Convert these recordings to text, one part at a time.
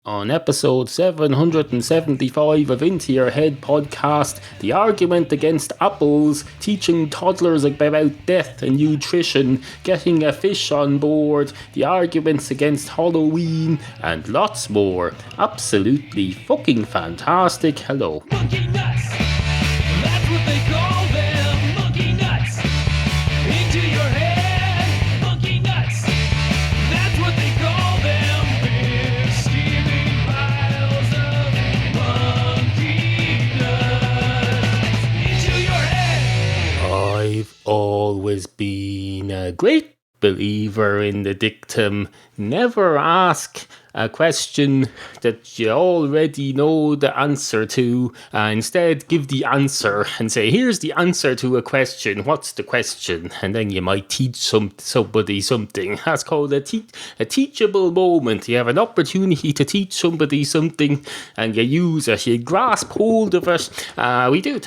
On episode 775 of Into Your Head podcast, the argument against apples, teaching toddlers about death and nutrition, getting a fish on board, the arguments against Halloween, and lots more. Absolutely fucking fantastic. Hello. Monkey nuts! That's what they call them! Monkey nuts! Into your head! Monkey nuts! That's what they call them! Big steaming piles of monkey nuts! Into your head! I've always been a great believer in the dictum, never ask a question that you already know the answer to. Instead, give the answer and say, here's the answer to a question. What's the question? And then you might teach somebody something. That's called a teachable moment. You have an opportunity to teach somebody something and you use it. You grasp hold of it. We do.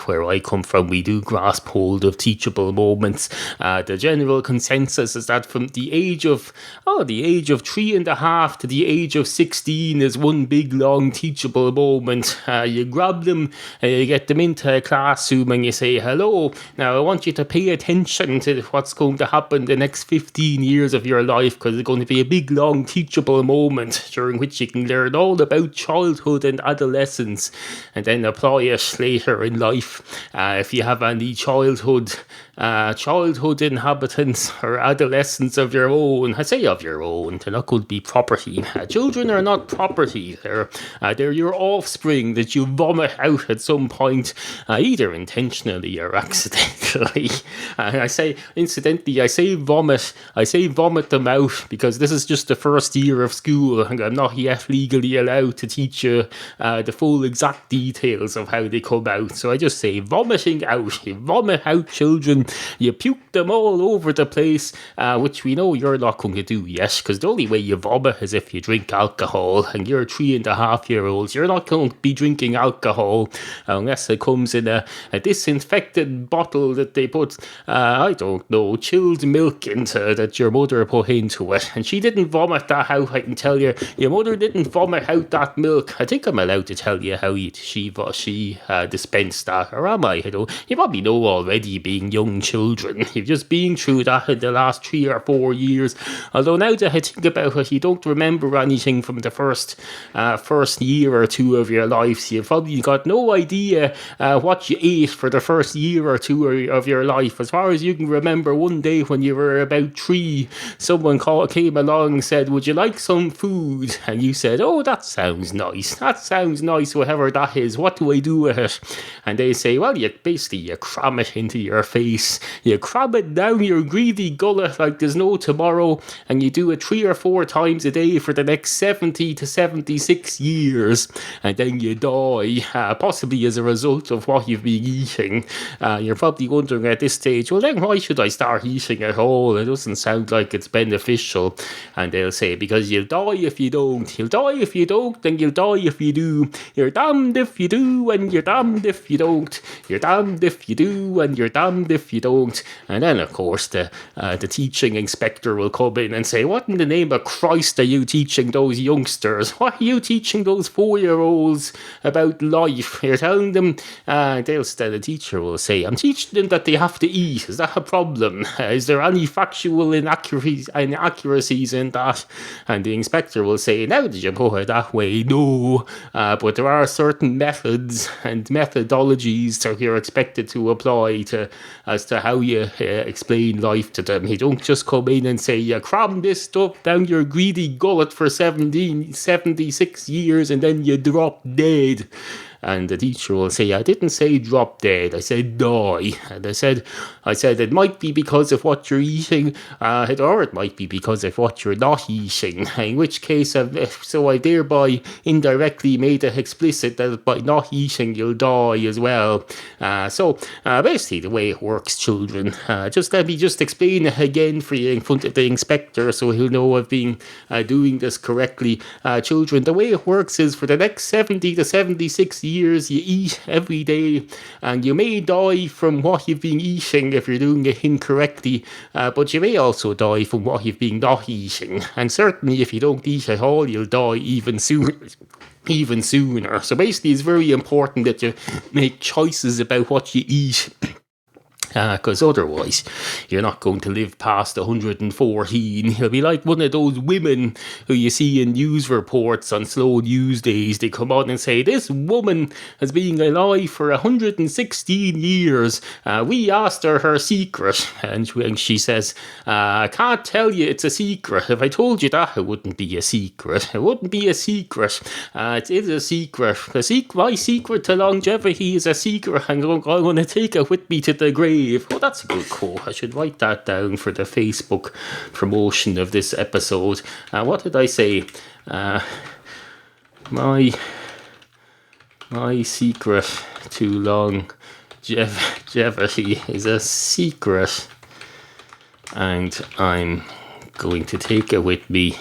Where I come from, we do grasp hold of teachable moments. The general consensus is that from the age of 3.5 to the age of 16 is one big long teachable moment. You grab them and you get them into a classroom and you say, hello, now I want you to pay attention to what's going to happen the next 15 years of your life, because it's going to be a big long teachable moment during which you can learn all about childhood and adolescence and then apply it later in life. If you have any childhood inhabitants or adolescents of your own, I say of your own, they're not going to be property. Children are not property. They're your offspring that you vomit out at some point, either intentionally or accidentally. I say vomit them out because this is just the first year of school and I'm not yet legally allowed to teach you the full exact details of how they come out. So I just say vomiting out. You vomit out children. You puke them all over the place, which we know you're not going to do yet, because the only way you vomit is if you drink alcohol, and you're 3.5-year-olds. You're not going to be drinking alcohol unless it comes in a disinfected bottle that they put, chilled milk into, that your mother put into it. And she didn't vomit that out, I can tell you. Your mother didn't vomit out that milk. I think I'm allowed to tell you how she dispensed that, or am I? You probably know already, being young children. You've just been through that in the last 3 or 4 years. Although now that I think about it, you don't remember anything from the first year or two of your lives. You've probably got no idea what you ate for the first year or two of your life. As far as you can remember, one day when you were about 3, someone came along and said, would you like some food? And you said, oh, that sounds nice. Whatever that is. What do I do with it? And they say, well, you cram it into your face. You cram it down your greedy gullet like there's no tomorrow, and you do it 3 or 4 times a day for the next 70 to 76 years, and then you die, possibly as a result of what you've been eating. You're probably wondering at this stage, well then why should I start eating at all? It doesn't sound like it's beneficial. And they'll say, because you'll die if you don't. You'll die if you don't, and you'll die if you do. You're damned if you do, and you're damned if you don't. You're damned if you do, and you're damned if you don't. And then of course the teaching inspector will come in and say, what in the name of Christ are you teaching those youngsters? What are you teaching those 4-year-olds about life? You're telling them, the teacher will say, I'm teaching them that they have to eat. Is that a problem? Is there any factual inaccuracies in that? And the inspector will say, now did you put it that way? No, but there are certain methods and methodologies that you're expected to apply as to how you explain life to them. You don't just come in and say, you cram this stuff down your greedy gullet for 76 years and then you drop dead. And the teacher will say, I didn't say drop dead, I said die. And I said it might be because of what you're eating, or it might be because of what you're not eating. In which case, I thereby indirectly made it explicit that by not eating, you'll die as well. Basically, the way it works, children. Just let me just explain it again for you in front of the inspector so he'll know I've been doing this correctly. Children, the way it works is for the next 70 to 76 years, years, you eat every day, and you may die from what you've been eating if you're doing it incorrectly, but you may also die from what you've been not eating. And certainly if you don't eat at all, you'll die even sooner. So basically it's very important that you make choices about what you eat, because otherwise you're not going to live past 114. You'll be like one of those women who you see in news reports on slow news days. They come on and say, this woman has been alive for 116 years. We asked her secret. And she says, I can't tell you it's a secret. If I told you that, it wouldn't be a secret. It wouldn't be a secret. It is a secret. My secret to longevity is a secret. I'm going to take it with me to the grave. Oh, that's a good quote. I should write that down for the Facebook promotion of this episode. What did I say? My secret to longevity is a secret, and I'm going to take it with me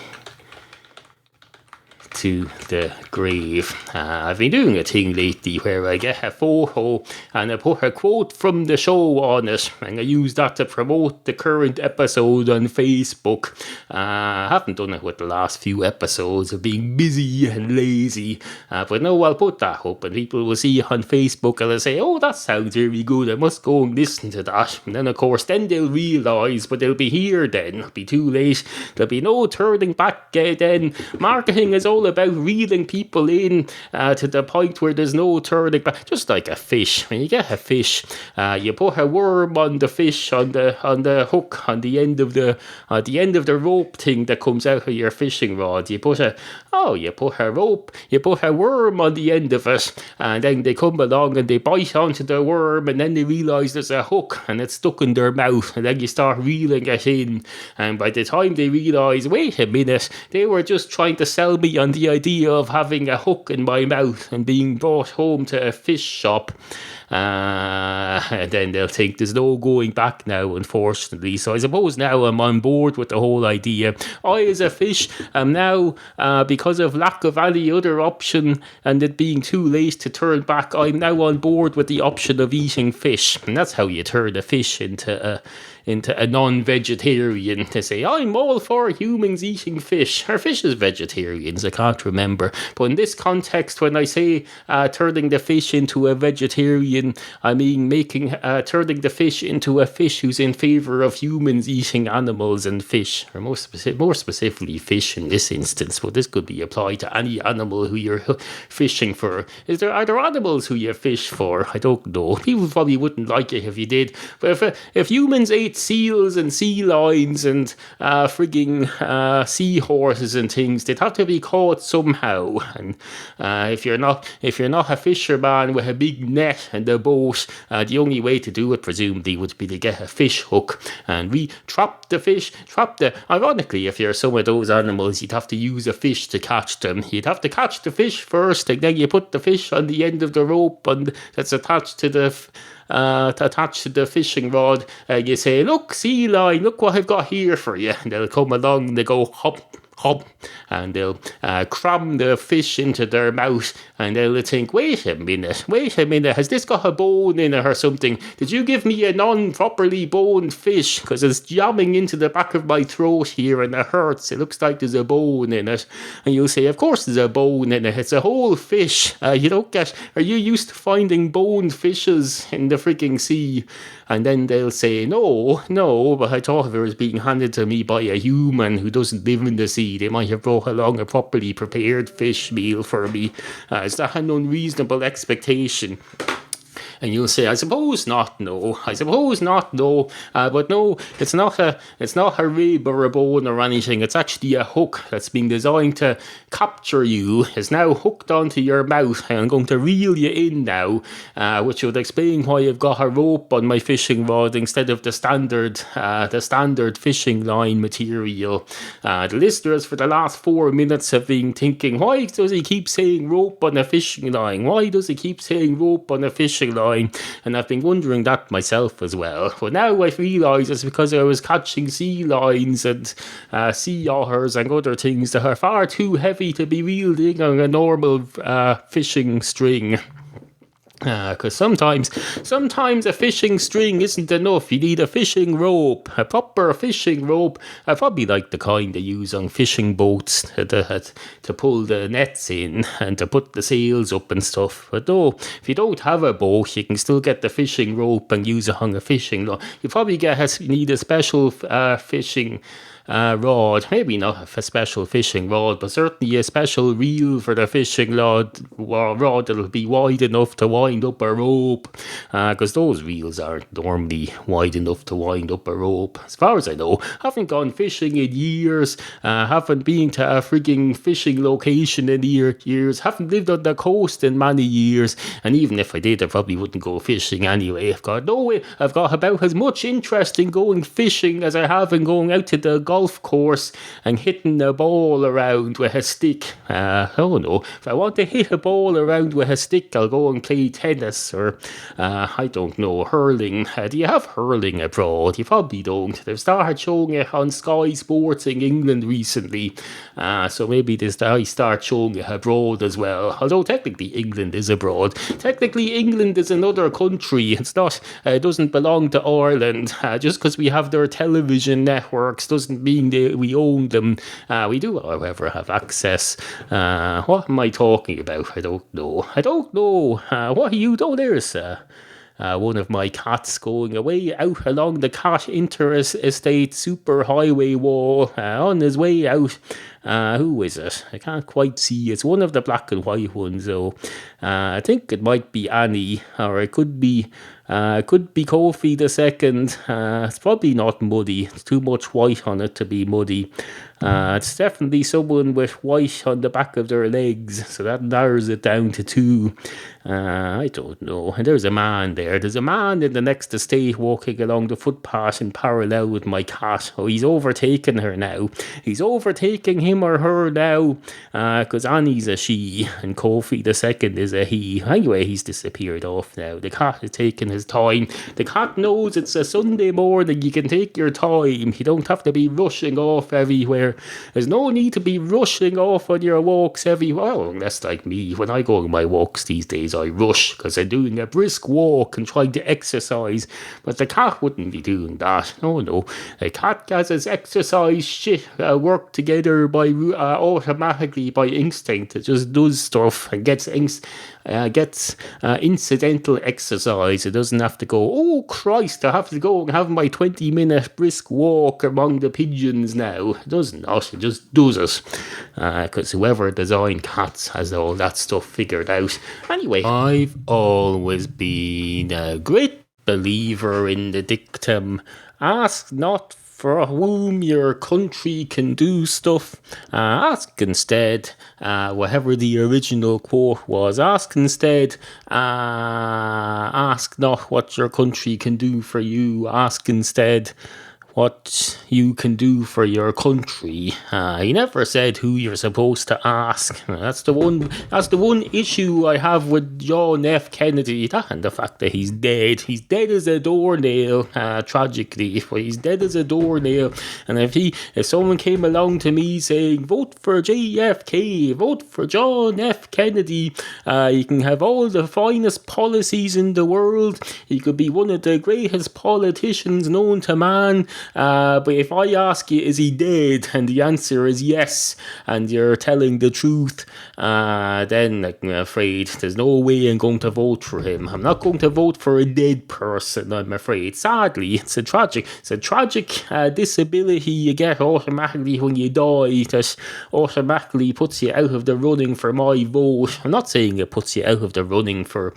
to the grave. I've been doing a thing lately where I get a photo and I put a quote from the show on it, and I use that to promote the current episode on Facebook. I haven't done it with the last few episodes of being busy and lazy, but now I'll put that up and people will see it on Facebook and they'll say, oh, that sounds really good, I must go and listen to that. And then of course then they'll realise, but they'll be here then, it'll be too late, there'll be no turning back then. Marketing is all about reeling people in to the point where there's no turning back. Just like a fish. When you get a fish, you put a worm on the fish on the hook on the end of the rope thing that comes out of your fishing rod. You put a worm on the end of it, and then they come along and they bite onto the worm, and then they realise there's a hook and it's stuck in their mouth, and then you start reeling it in, and by the time they realise, wait a minute, they were just trying to sell me on the idea of having a hook in my mouth and being brought home to a fish shop, and then they'll think there's no going back now, unfortunately. So I suppose now I'm on board with the whole idea. I, as a fish, am now, because of lack of any other option and it being too late to turn back, I'm now on board with the option of eating fish. And that's how you turn a fish into a non-vegetarian, to say, I'm all for humans eating fish. Are fishes vegetarians? I can't remember. But in this context, when I say turning the fish into a vegetarian, I mean turning the fish into a fish who's in favour of humans eating animals and fish, or more specifically fish in this instance, but this could be applied to any animal who you're fishing for. Are there animals who you fish for? I don't know. People probably wouldn't like it if you did. But if humans ate seals and sea lions and seahorses and things, they'd have to be caught somehow. And if you're not a fisherman with a big net and a boat, the only way to do it presumably would be to get a fish hook and trap the fish. Ironically, if you're some of those animals, you'd have to use a fish to catch them. You'd have to catch the fish first, and then you put the fish on the end of the rope that's attached to the fishing rod, and you say, look, sea lion, look what I've got here for you. And they'll come along and they go hop, hop, and they'll cram the fish into their mouth, and they'll think, wait a minute, has this got a bone in it or something? Did you give me a non-properly boned fish? Because it's jamming into the back of my throat here and it hurts. It looks like there's a bone in it. And you'll say, of course there's a bone in it. It's a whole fish. Are you used to finding boned fishes in the freaking sea? And then they'll say, no, but I thought if it was being handed to me by a human who doesn't live in the sea, they might have brought along a properly prepared fish meal for me. Is that an unreasonable expectation? And you'll say, I suppose not, no. But no, it's not a rib or a bone or anything. It's actually a hook that's being designed to capture you. It's now hooked onto your mouth, and I'm going to reel you in now, which would explain why I've got a rope on my fishing rod instead of the standard fishing line material. The listeners for the last 4 minutes have been thinking, why does he keep saying rope on a fishing line? And I've been wondering that myself as well. But now I realise it's because I was catching sea lions and sea otters and other things that are far too heavy to be reeled in on a normal fishing string. Because sometimes a fishing string isn't enough. You need a fishing rope, a proper fishing rope. Probably like the kind they use on fishing boats to pull the nets in and to put the sails up and stuff. But though, if you don't have a boat, you can still get the fishing rope and use it on a fishing rod. You probably need a special fishing rod, maybe not a special fishing rod, but certainly a special reel for the fishing rod that'll be wide enough to wind up a rope, because those reels aren't normally wide enough to wind up a rope. As far as I know, haven't gone fishing in years, haven't been to a frigging fishing location in years, haven't lived on the coast in many years, and even if I did, I probably wouldn't go fishing anyway. I've got about as much interest in going fishing as I have in going out to the golf course and hitting a ball around with a stick. I don't know. If I want to hit a ball around with a stick, I'll go and play tennis or, I don't know, hurling. Do you have hurling abroad? You probably don't. They've started showing it on Sky Sports in England recently. So maybe they start showing it abroad as well. Although technically England is abroad. Technically England is another country. It's not, it doesn't belong to Ireland. Just because we have their television networks doesn't mean we own them. We do, however, have access. What am I talking about? I don't know. What are you doing? There's one of my cats going away out along the cat interstate superhighway wall on his way out. Who is it? I can't quite see. It's one of the black and white ones, though. I think it might be Annie, or it could be Kofi the second. It's probably not Muddy. It's too much white on it to be Muddy. It's definitely someone with white on the back of their legs, so that narrows it down to two. I don't know. And there's a man there. There's a man in the next estate walking along the footpath in parallel with my cat. Oh, he's overtaken her now. He's overtaking him or her now, because Annie's a she and Kofi the second is a he. Anyway, he's disappeared off now. The cat is taking his time. The cat knows it's a Sunday morning. You can take your time. You don't have to be rushing off everywhere. There's no need to be rushing off on your walks everywhere. Well, unless like me, when I go on my walks these days, I rush because I'm doing a brisk walk and trying to exercise. But the cat wouldn't be doing that. No. The cat gets its exercise work together by automatically by instinct. It just does stuff and gets incidental exercise. It doesn't have to go, oh Christ, I have to go and have my 20-minute brisk walk among the pigeons now. It does not, it just does it. Because whoever designed cats has all that stuff figured out. Anyway, I've always been a great believer in the dictum, ask not for whom your country can do stuff. Ask instead, whatever the original quote was, ask instead, ask not what your country can do for you, ask instead what you can do for your country. He never said who you're supposed to ask. That's the one issue I have with John F. Kennedy, that and the fact that he's dead. He's dead as a doornail, tragically. He's dead as a doornail. And if someone came along to me saying, vote for JFK, vote for John F. Kennedy, you can have all the finest policies in the world, he could be one of the greatest politicians known to man, but if I ask you, is he dead? And the answer is yes, and you're telling the truth, then I'm afraid there's no way I'm going to vote for him. I'm not going to vote for a dead person, I'm afraid. Sadly, it's a tragic disability you get automatically when you die that automatically puts you out of the running for my vote. I'm not saying it puts you out of the running for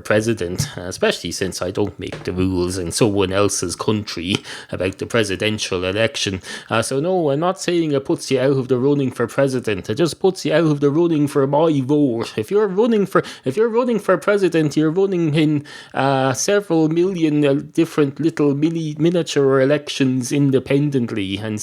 president, especially since I don't make the rules in someone else's country about the presidential election. So no, I'm not saying it puts you out of the running for president. It just puts you out of the running for my vote. If you're running for president, you're running in several million different little miniature elections independently and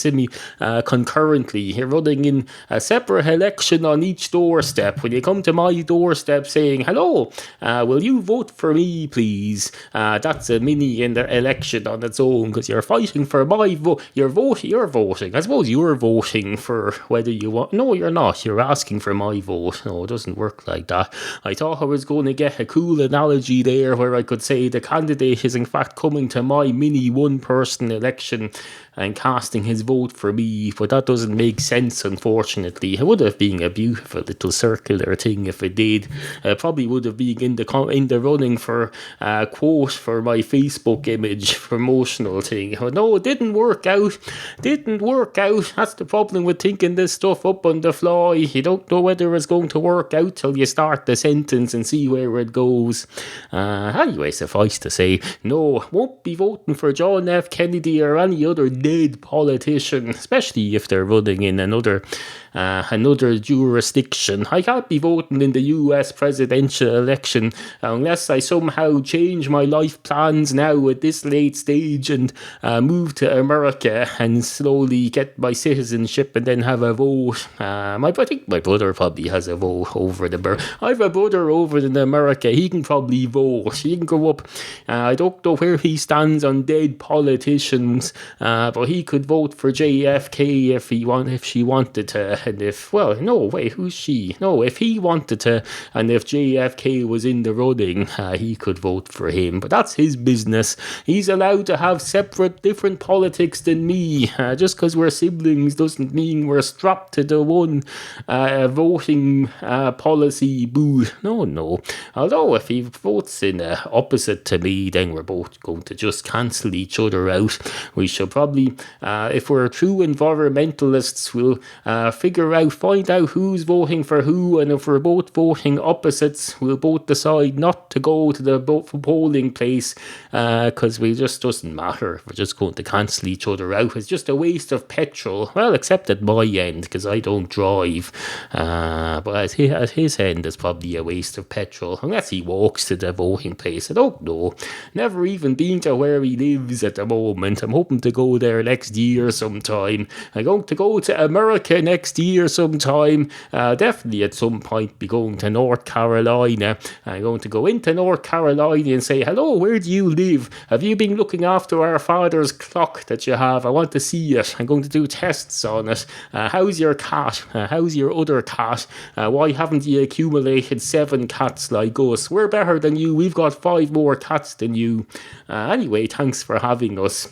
concurrently. You're running in a separate election on each doorstep. When you come to my doorstep saying, hello, will you vote for me, please? That's a mini election on its own, because you're fighting for my vote. You're voting. I suppose you're voting for whether you want. No, you're not. You're asking for my vote. No, it doesn't work like that. I thought I was going to get a cool analogy there where I could say the candidate is in fact coming to my mini one-person election and casting his vote for me, but that doesn't make sense, unfortunately. It would have been a beautiful little circular thing if it did. It probably would have been in the running for a quote for my Facebook image promotional thing. But no, it didn't work out. That's the problem with thinking this stuff up on the fly. You don't know whether it's going to work out till you start the sentence and see where it goes. Anyway, suffice to say, no, won't be voting for John F. Kennedy or any other dead politician, especially if they're running in another jurisdiction. I can't be voting in the US presidential election unless I somehow change my life plans now at this late stage and move to America and slowly get my citizenship and then have a vote. I think my brother probably has a vote over I have a brother over in America. He can probably vote. He can go up. I don't know where he stands on dead politicians, but he could vote for JFK if she wanted to. And if who's she? No, if he wanted to, and if JFK was in the running, he could vote for him. But that's his business. He's allowed to have different politics than me. Just because we're siblings doesn't mean we're strapped to the one voting policy booth. No. Although if he votes in opposite to me, then we're both going to just cancel each other out. We should probably, if we're true environmentalists, we'll find out who's voting for who, and if we're both voting opposites, we'll both decide not to go to the polling place because we just doesn't matter. We're just going to cancel each other out. It's just a waste of petrol. Well, except at my end because I don't drive. But at his end, it's probably a waste of petrol unless he walks to the voting place. I don't know. Never even been to where he lives at the moment. I'm hoping to go there next year sometime. I'm going to go to America next year sometime. Definitely at some point be going to North Carolina. I'm going to go into North Carolina and say, hello, where do you live? Have you been looking after our father's clock that you have? I want to see it. I'm going to do tests on it. How's your cat? How's your other cat? Why haven't you accumulated 7 cats like us? We're better than you. We've got 5 more cats than you. Anyway, thanks for having us.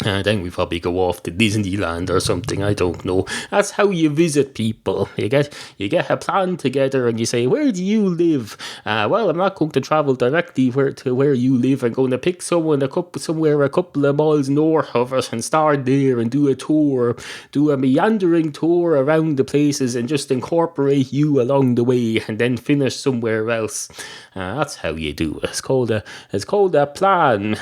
Then we probably go off to Disneyland or something. I don't know. That's how you visit people. You get a plan together and you say, where do you live? Well, I'm not going to travel directly to where you live. I'm going to pick somewhere a couple of miles north of us and start there and do a meandering tour around the places and just incorporate you along the way and then finish somewhere else. That's how you do it. It's called a plan.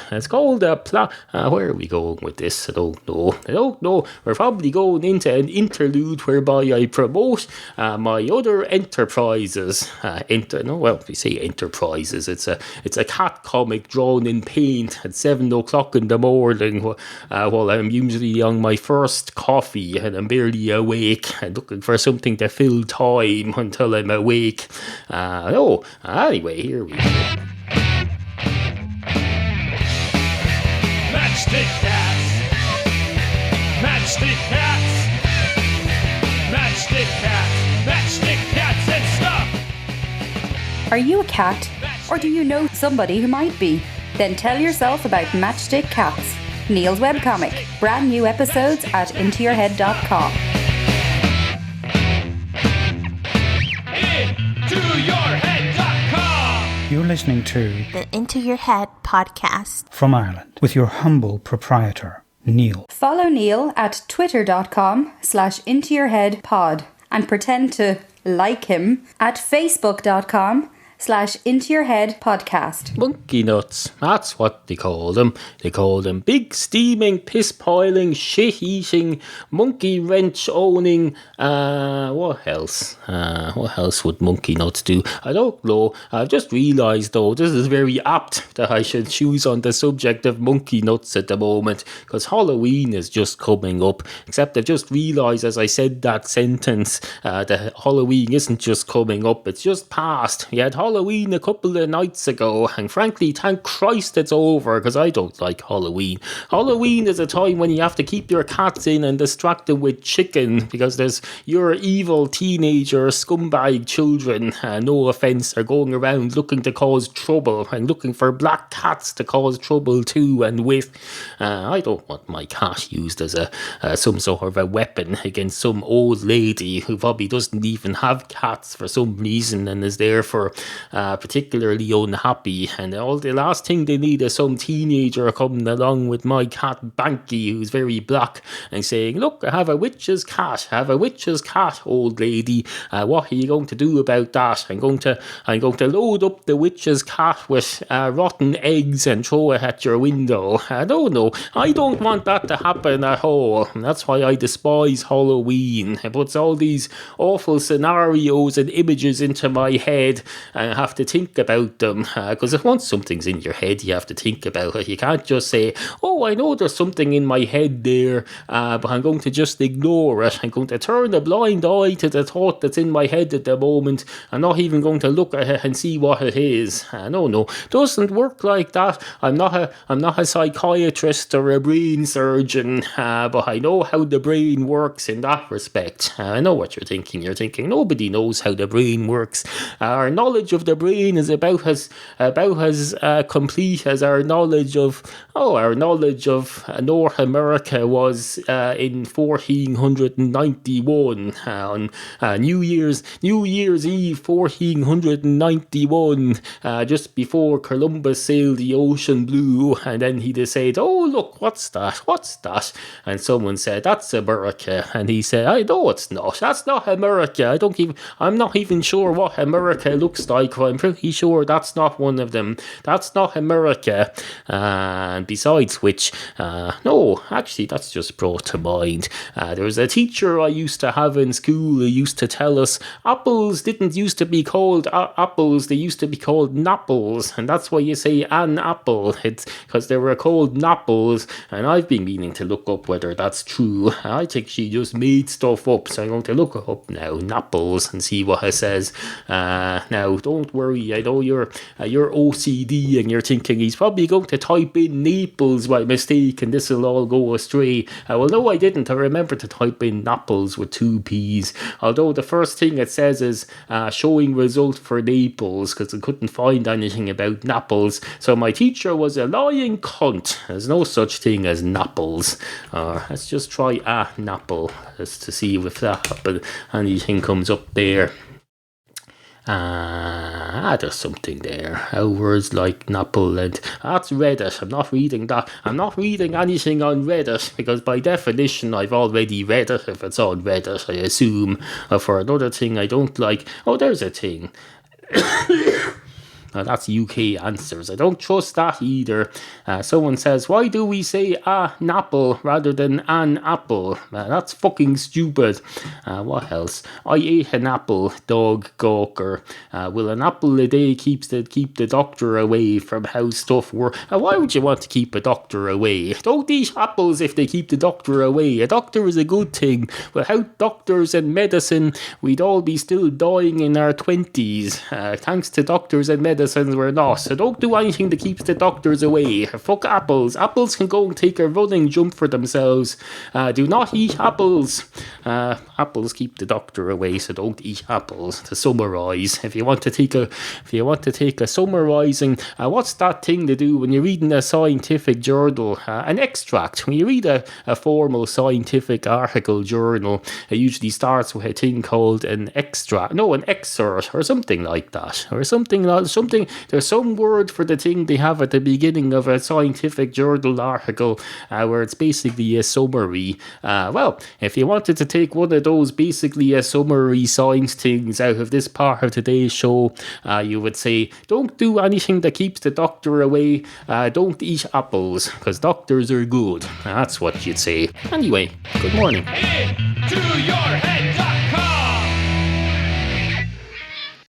Where are we going with this? I don't know. We're probably going into an interlude whereby I promote my other enterprises. We say enterprises. It's a cat comic drawn in paint at 7:00 in the morning while I'm usually on my first coffee and I'm barely awake and looking for something to fill time until I'm awake. Anyway, here we go. Matchstick cats. Matchstick cats. Matchstick cats. Matchstick cats and stuff. Are you a cat? Or do you know somebody who might be? Then tell yourself about Matchstick Cats, Neal's webcomic. Brand new episodes at intoyourhead.com. Intoyourhead.com. You're listening to the Into Your Head podcast from Ireland with your humble proprietor, Neal. Follow Neal at twitter.com/intoyourheadpod and pretend to like him at facebook.com/intoyourheadpodcast. Monkey nuts, that's what they call them. They call them big steaming, piss-piling, shit-eating, monkey wrench-owning, what else? What else would monkey nuts do? I don't know. I've just realised, though, this is very apt that I should choose on the subject of monkey nuts at the moment, because Halloween is just coming up, except I've just realised as I said that sentence that Halloween isn't just coming up, it's just past. We had Halloween a couple of nights ago, and frankly, thank Christ it's over, because I don't like Halloween. Halloween is a time when you have to keep your cats in and distract them with chicken, because there's your evil teenager scumbag children, no offence, are going around looking to cause trouble and looking for black cats to cause trouble to and with. I don't want my cat used as some sort of a weapon against some old lady who probably doesn't even have cats for some reason and is therefore particularly unhappy. And the last thing they need is some teenager coming along with my cat Banky, who's very black, and saying, "Look, I have a witch's cat. I have a witch's cat, old lady. What are you going to do about that? I'm going to load up the witch's cat with rotten eggs and throw it at your window." No, I don't want that to happen at all. And that's why I despise Halloween. It puts all these awful scenarios and images into my head, and I have to think about them. Because once something's in your head, you have to think about it. You can't just say, "Oh, I know there's something in my head there, but I'm going to just ignore it. I'm going to turn a blind eye to the thought that's in my head at the moment. I'm not even going to look at it and see what it is." No, doesn't work like that. I'm not a psychiatrist or a brain surgeon, but I know how the brain works in that respect. I know what you're thinking. You're thinking nobody knows how the brain works. Our knowledge of the brain is about as complete as our knowledge of North America was in 1491 on New Year's Eve 1491, just before Columbus sailed the ocean blue, and then he decided, "Oh, look, what's that? And someone said, "That's America," and he said, "I know it's not. That's not America. I'm not even sure what America looks like, but I'm pretty sure that's not one of them. That's not America." And besides which, no, actually, that's just brought to mind. There was a teacher I used to have in school who used to tell us apples didn't used to be called apples, they used to be called napples, and that's why you say an apple. It's because they were called napples, and I've been meaning to look up whether that's true. I think she just made stuff up, so I'm going to look it up now, napples, and see what it says. Now, don't worry, I know you're OCD and you're thinking he's probably going to type in Naples by mistake and this will all go astray. Well, no, I didn't. I remember to type in Naples with 2 P's, although the first thing it says is showing result for Naples, because I couldn't find anything about Naples. So my teacher was a lying cunt. There's no such thing as Naples. Let's just try Napple, just to see if that happens. Anything comes up there. There's something there. Words like Napple, and that's Reddit. I'm not reading that. I'm not reading anything on Reddit, because by definition I've already read it. If it's on Reddit, I assume. For another thing I don't like. Oh, there's a thing. That's UK Answers. I don't trust that either. Someone says, "Why do we say Napple rather than an apple?" That's fucking stupid. What else? "I ate an apple, dog gawker." Will an apple a day keep the doctor away from how stuff works? Why would you want to keep a doctor away? Don't eat apples if they keep the doctor away. A doctor is a good thing. Without doctors and medicine, we'd all be still dying in our 20s. Thanks to doctors and medicine, we're not. So don't do anything that keeps the doctors away. Fuck apples. Apples can go and take a running jump for themselves. Do not eat apples. Apples keep the doctor away, so don't eat apples. To summarise, if you want to take a summarising, what's that thing to do when you're reading a scientific journal? An extract. When you read a formal scientific article journal, it usually starts with a thing called an extract. No, an excerpt or something like that, or something. There's some word for the thing they have at the beginning of a scientific journal article, where it's basically a summary. Well, if you wanted to take one of those basically a summary science things out of this part of today's show, you would say, don't do anything that keeps the doctor away. Don't eat apples, because doctors are good. That's what you'd say. Anyway, good morning. Into your head.